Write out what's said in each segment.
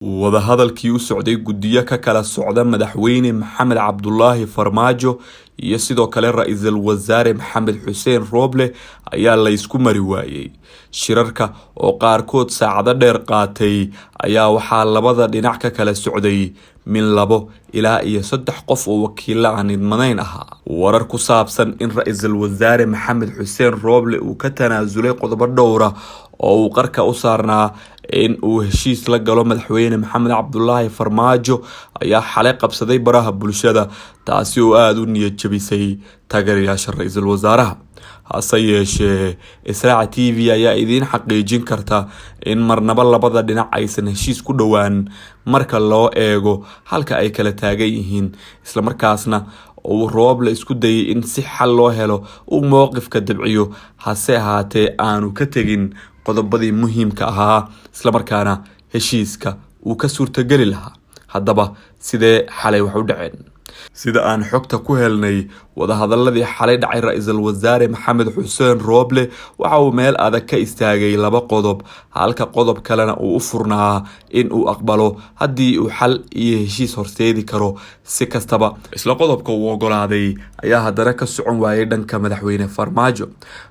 wadahadalkii u socday guddiyo ka kala socda madaxweyne maxamed cabdulaahi farmaajo iyo sidoo kale ra-iisul wasaare maxamed xuseen rooble ayaa la isku mari waayey. Shirarka oo qaarkood saacado dheer qaatay ayaa waxaa labada dhinac ka kala socday min 2 ilaa 3 qof oo wakiilo aan idmanayn ahaa. Warar ku saabsan in ra-iisul wasaare maxamed xuseen rooble uu ka tanaasulay qodobo dhowr ah oo uu qarka u saarnaa in uu heshiis la galo madaxweyne maxamed cabdulaahi farmaajo ayaa xalay qabsaday baraha bulshada, taasi oo aada u niyad jabisay taageerayaasha ra-iisul wasaaraha. hase yeeshee Israaca TV ayaa idiin xaqiijin karta in marnaba labada dhinac aysan heshiis ku dhowaan marka loo eego halka ay kala taagan yihiin, isla markaasna uu Rooble isku dayay in si xal loo helo uu mowqifka dabciyo, hase ahaatee aanu ka tegin qodobadii muhiimka ahaa isla markaana heshiiska uu ka suurtageli lahaa. Haddaba sidee xalay wax u dhaceen? Sida aan xogta ku helnay, wadahadaladii xalay dhacay ra-iisul wasaare maxamed xuseen rooble waxa uu meel adag ka istaagay 2 qodob, halka qodob kalena uu u furnaa in uu aqbalo haddii uu xal iyo heshiis horseedi karo. Si kastaba isla qodobka uu ogolaaday ayaa haddana ka socon waayay dhanka madaxweyne farmaajo.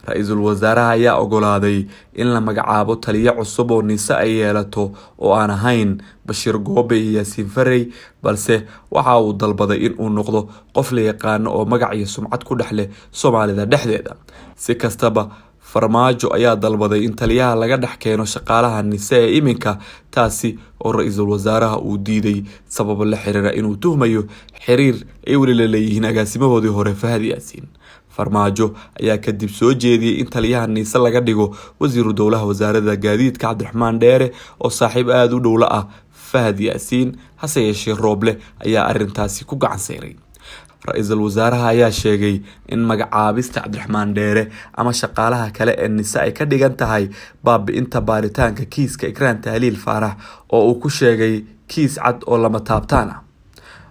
ra-iisul wasaaraha ayaa ogolaaday in la magacaabo taliye cusub oo nise ay yeelato oo aan ahayn Bashir Goobe iyo Yaasiin Farey, balse waxa uu dalbaday in uu noqdo qof la yaqaano oo magac iyo sumcad ku dhexleh Soomaalida dhexdeeda. Si kastaba farmaajo ayaa dalbaday in taliyaha laga dhex keeno shaqaalaha nise ee iminka, taasi oo ra-iisul wasaaraha uu diiday sababo la xiriira inuu tuhmayo xiriir ay weli la leeyihiin agaasimahoodii hore Fahad Yaasiin. Farmaajo ayaa kadib soo jeediyay in taliyaha nise laga dhigo wasiiru dowlaha wasaaradda gaadiidka Cabdiraxmaan Dheere oo saaxiib aada u dhow la ah Fahad Yaasiin. hase yeeshee Rooble ayaa arrintaasi ku gacan sayray. ra-iisul wasaaraha ayaa sheegay in magacaabista Cabdiraxmaan Dheere ama shaqaalaha kale ee nise ay ka dhigan tahay baabi'inta baaritaanka kiiska Ikraan Tahliil Faarax oo uu ku sheegay kiis cad oo lama taabtaan ah.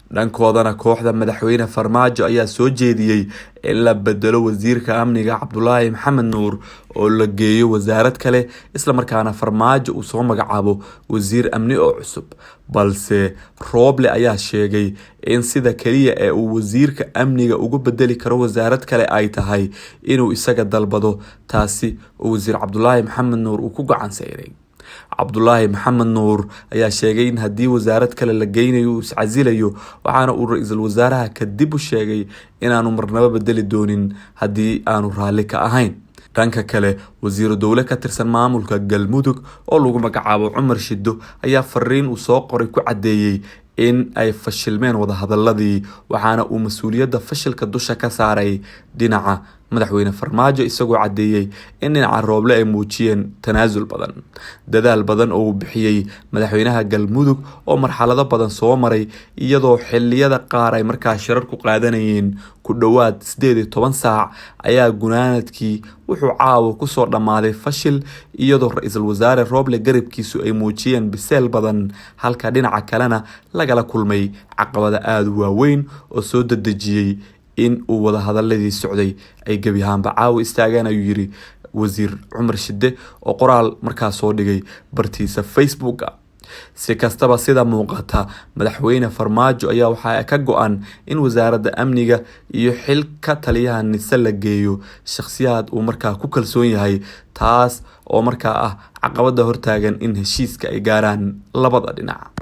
Dhankoodana kooxda madaxweyne farmaajo ayaa soo jeediyay in la bedelo wasiirka amniga Cabdulaahi Maxamed Nuur oo la geeyo wasaarad kale, isla markaana farmaajo uu soo magacaabo wasiir amni oo cusub. Balse Rooble ayaa sheegay in sida kaliya ee uu wasiirka amniga ugu bedeli karo wasaarad kale ay tahay inuu isaga dalbado, taasi oo wasiir Cabdulaahi Maxamed Nuur uu ku gacan sayray. Cabdulaahi Maxamed Nuur ayaa sheegay in haddii wasaarad kale la geynayo uu iscasilayo, waxaana uu ra-iisul wasaaraha kadib u sheegay inaanu marnaba bedeli doonin haddii aanu raalli ka ahayn. Dhanka kale, wasiiru dowle ka tirsan maamulka Galmudug oo lagu magacaabo Cumar Shido ayaa fariin uu soo qoray ku cadeeyay in ay fashilmeen wadahadaladii, waxaana uu mas-uuliyadda fashilka dusha ka saaray dhinaca madaxweyne farmaajo, isagoo cadeeyay in dhinaca Rooble ay muujiyeen tanaasul badan, dadaal badan oo uu bixiyay madaxweynaha Galmudug oo marxalado badan soo maray, iyadoo xilliyada qaar ay markaa shirar ku qaadanayeen ku dhowaad 18 saac ayaa gunaanadkii wuxuu caawa kusoo dhammaaday fashil, iyadoo ra-iisul wasaare Rooble garabkiisu ay muujiyeen biseel badan, halka dhinaca kalena lagala kulmay caqabada aada u waaweyn oo soo dedejiyay in uu wadahadaladii socday ay gebi ahaanba caawa istaagaan, ayuu yiri wasiir Cumar Shide oo qoraal markaa soo dhigay bartiisa Facebook. Si kastaba sida muuqata, madaxweyne farmaajo ayaa waxaa ka go-an in wasaaradda amniga iyo xilka taliyaha nise la geeyo shakhsiyaad uu markaa ku kalsoon yahay, taas oo markaa ah caqabada hortaagan in heshiiska ay gaaraan labada dhinac.